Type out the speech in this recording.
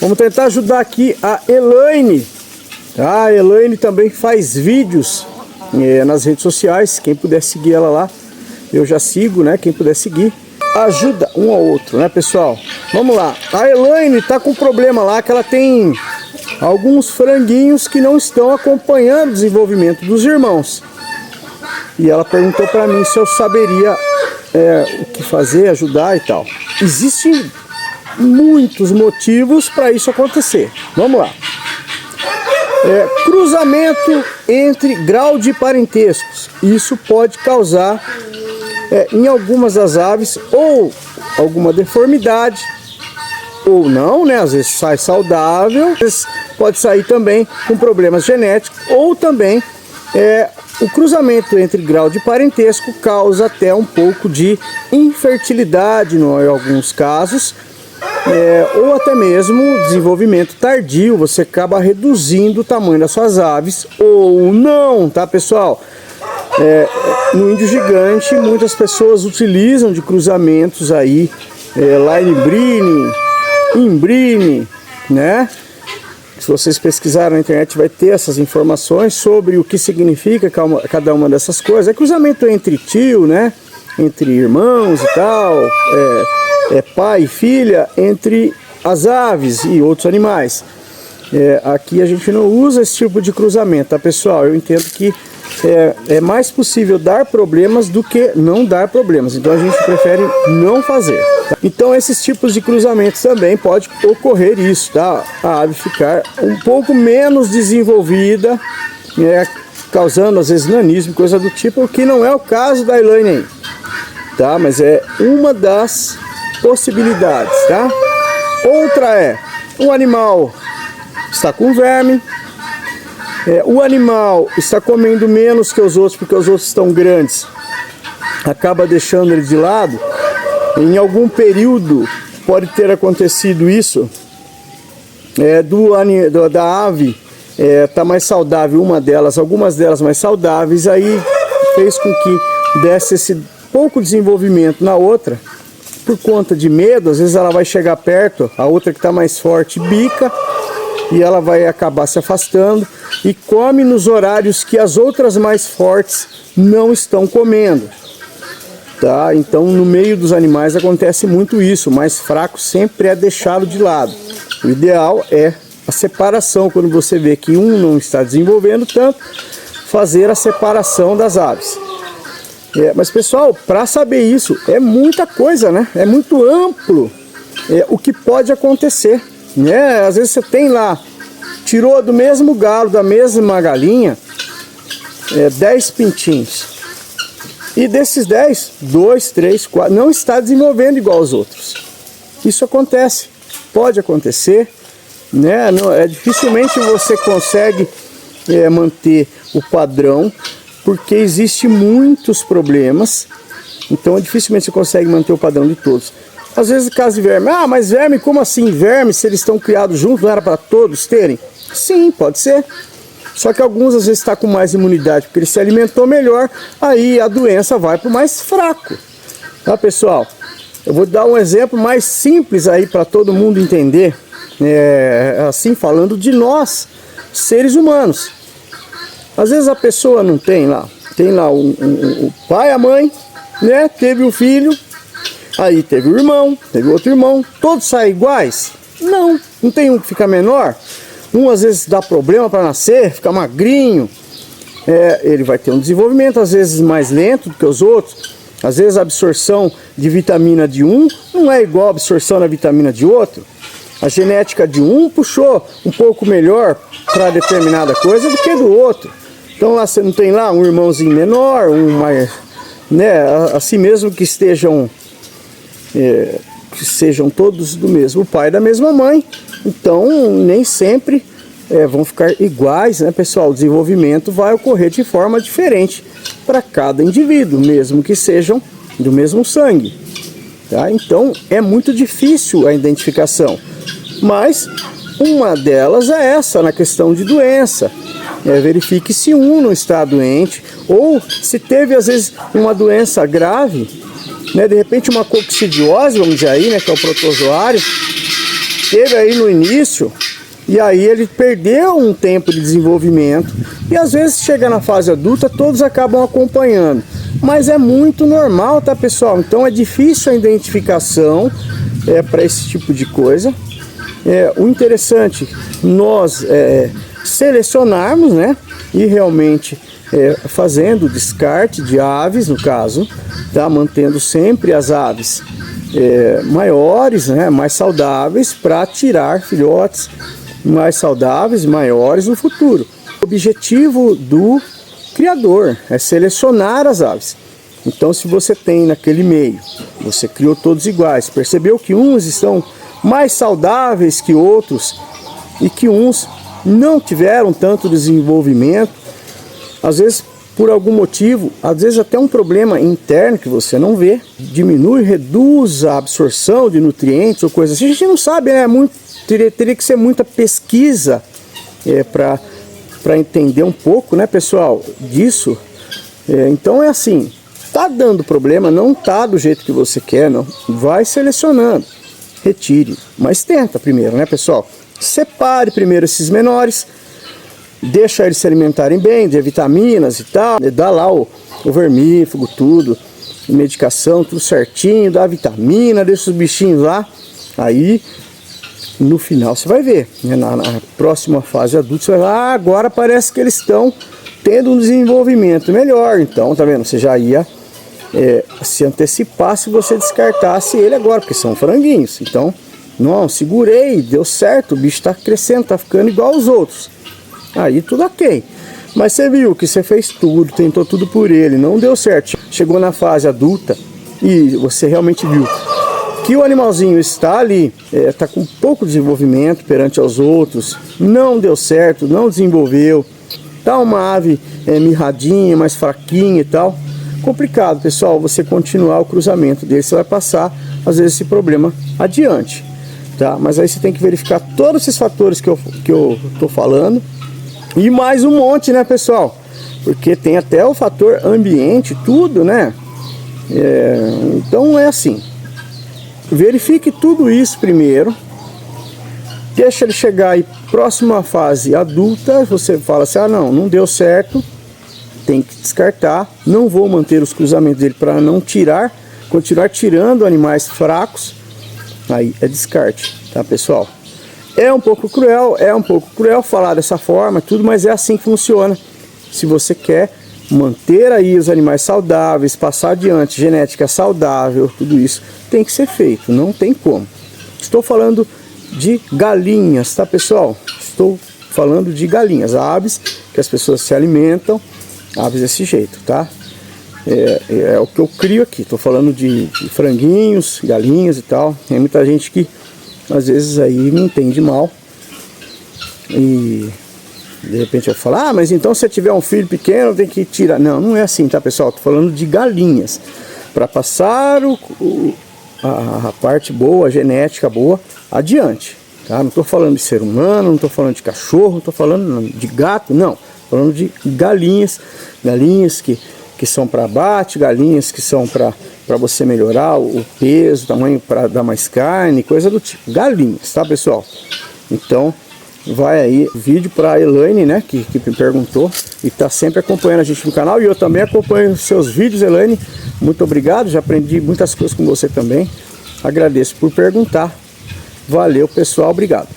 Vamos tentar ajudar aqui a Elaine. A Elaine também faz vídeos nas redes sociais. Quem puder seguir ela lá, eu já sigo, né? Quem puder seguir, ajuda um ao outro, né, pessoal? Vamos lá. A Elaine tá com um problema lá, que ela tem alguns franguinhos que não estão acompanhando o desenvolvimento dos irmãos. E ela perguntou para mim se eu saberia o que fazer, ajudar e tal. Existem muitos motivos para isso acontecer. Vamos lá. Cruzamento entre grau de parentescos. Isso pode causar em algumas das aves ou alguma deformidade ou não, né? Às vezes sai saudável, às vezes pode sair também com problemas genéticos, ou também o cruzamento entre grau de parentesco causa até um pouco de infertilidade em alguns casos, ou até mesmo desenvolvimento tardio. Você acaba reduzindo o tamanho das suas aves ou não, tá, pessoal? No índio gigante, muitas pessoas utilizam de cruzamentos aí, Line Imbrine, né? Se vocês pesquisarem na internet, vai ter essas informações sobre o que significa cada uma dessas coisas. É cruzamento entre tio, né? Entre irmãos e tal, pai e filha, entre as aves e outros animais. Aqui a gente não usa esse tipo de cruzamento, tá, pessoal? Eu entendo que é mais possível dar problemas do que não dar problemas. Então a gente prefere não fazer. Tá? Então esses tipos de cruzamentos também pode ocorrer isso, tá? A ave ficar um pouco menos desenvolvida, causando às vezes nanismo, coisa do tipo, o que não é o caso da Elaine aí, tá? Mas é uma das possibilidades, tá? Outra o animal está com verme. O animal está comendo menos que os outros porque os outros estão grandes, acaba deixando ele de lado. Em algum período pode ter acontecido isso, da ave tá mais saudável, algumas delas mais saudáveis, aí fez com que desse esse pouco desenvolvimento na outra, por conta de medo. Às vezes ela vai chegar perto, a outra que está mais forte bica, e ela vai acabar se afastando e come nos horários que as outras mais fortes não estão comendo, tá? Então no meio dos animais acontece muito isso. O mais fraco sempre é deixado de lado. O ideal é a separação. Quando você vê que um não está desenvolvendo tanto, fazer a separação das aves. Mas pessoal, para saber isso é muita coisa, né? É muito amplo o que pode acontecer. Às vezes você tem lá, tirou do mesmo galo, da mesma galinha, 10 pintinhos. E desses 10, 2, 3, 4, não está desenvolvendo igual aos outros. Isso acontece, pode acontecer, né? Dificilmente você consegue manter o padrão, porque existe muitos problemas. Então dificilmente você consegue manter o padrão de todos. Às vezes caso de verme, mas verme, como assim verme? Se eles estão criados juntos, não era para todos terem? Sim, pode ser. Só que alguns às vezes estão com mais imunidade, porque ele se alimentou melhor, aí a doença vai para o mais fraco. Tá, pessoal? Eu vou dar um exemplo mais simples aí para todo mundo entender, assim, falando de nós, seres humanos. Às vezes a pessoa não tem lá o pai, a mãe, né? Teve o filho. Aí teve o irmão, teve outro irmão, todos saem iguais? Não tem um que fica menor. Um às vezes dá problema para nascer, fica magrinho. Ele vai ter um desenvolvimento às vezes mais lento do que os outros. Às vezes a absorção de vitamina de um não é igual a absorção da vitamina de outro. A genética de um puxou um pouco melhor para determinada coisa do que do outro. Então lá você não tem lá um irmãozinho menor, um mais, né? Assim mesmo que sejam todos do mesmo pai, da mesma mãe, então nem sempre vão ficar iguais, né, pessoal? O desenvolvimento vai ocorrer de forma diferente para cada indivíduo, mesmo que sejam do mesmo sangue, tá? Então é muito difícil a identificação, mas uma delas é essa, na questão de doença. Verifique se um não está doente, ou se teve às vezes uma doença grave, né, de repente uma coccidiose, vamos dizer aí, né, que é o protozoário, teve aí no início, e aí ele perdeu um tempo de desenvolvimento, e às vezes chega na fase adulta, todos acabam acompanhando, mas é muito normal, tá, pessoal? Então é difícil a identificação para esse tipo de coisa. O interessante, nós selecionarmos, né, e realmente fazendo o descarte de aves, no caso, tá, mantendo sempre as aves maiores, né, mais saudáveis, para tirar filhotes mais saudáveis, maiores no futuro. O objetivo do criador é selecionar as aves. Então, se você tem naquele meio, você criou todos iguais, percebeu que uns estão mais saudáveis que outros e que uns não tiveram tanto desenvolvimento, às vezes por algum motivo, às vezes até um problema interno que você não vê, diminui, reduz a absorção de nutrientes ou coisas assim, a gente não sabe, né? Teria que ser muita pesquisa para entender um pouco, né, pessoal, disso. Então é assim, tá dando problema, não tá do jeito que você quer, não, vai selecionando, retire, mas tenta primeiro, né, pessoal? Separe primeiro esses menores, deixa eles se alimentarem bem, de vitaminas e tal, dá lá o vermífugo, tudo, medicação, tudo certinho, dá vitamina, deixa os bichinhos lá, aí no final você vai ver, né? Na próxima fase adulta você vai lá, agora parece que eles estão tendo um desenvolvimento melhor, então tá vendo, você já ia se antecipar se você descartasse ele agora, porque são franguinhos. Então, não, segurei, deu certo, o bicho está crescendo, está ficando igual aos outros, aí tudo ok. Mas você viu que você fez tudo, tentou tudo por ele, não deu certo, chegou na fase adulta e você realmente viu que o animalzinho está ali, está com pouco desenvolvimento perante aos outros, não deu certo, não desenvolveu, tá uma ave mirradinha, mais fraquinha e tal, complicado, pessoal, você continuar o cruzamento dele, você vai passar às vezes esse problema adiante, tá? Mas aí você tem que verificar todos esses fatores que eu tô falando e mais um monte, né, pessoal? Porque tem até o fator ambiente, tudo, né? Então é assim, verifique tudo isso primeiro, deixa ele chegar aí próxima fase adulta, você fala assim, ah não deu certo, tem que descartar, não vou manter os cruzamentos dele para não continuar tirando animais fracos, aí é descarte, tá, pessoal? É um pouco cruel falar dessa forma, tudo, mas é assim que funciona. Se você quer manter aí os animais saudáveis, passar adiante, genética saudável, tudo isso tem que ser feito, não tem como. Estou falando de galinhas, tá, pessoal? Estou falando de galinhas, aves que as pessoas se alimentam, aves desse jeito, tá? É o que eu crio aqui, estou falando de franguinhos, galinhas e tal. Tem muita gente que às vezes aí me entende mal e de repente vai falar, ah, mas então se tiver um filho pequeno tem que tirar. Não, não é assim, tá, pessoal? Estou falando de galinhas, para passar a parte boa, a genética boa adiante, tá? Não estou falando de ser humano, não estou falando de cachorro, não estou falando de gato, não. Estou falando de galinhas que são para abate, galinhas que são para você melhorar o peso, o tamanho, para dar mais carne, coisa do tipo. Galinhas, tá, pessoal? Então, vai aí vídeo para a Elaine, né, que me perguntou e está sempre acompanhando a gente no canal, e eu também acompanho os seus vídeos, Elaine. Muito obrigado, já aprendi muitas coisas com você também. Agradeço por perguntar. Valeu, pessoal, obrigado.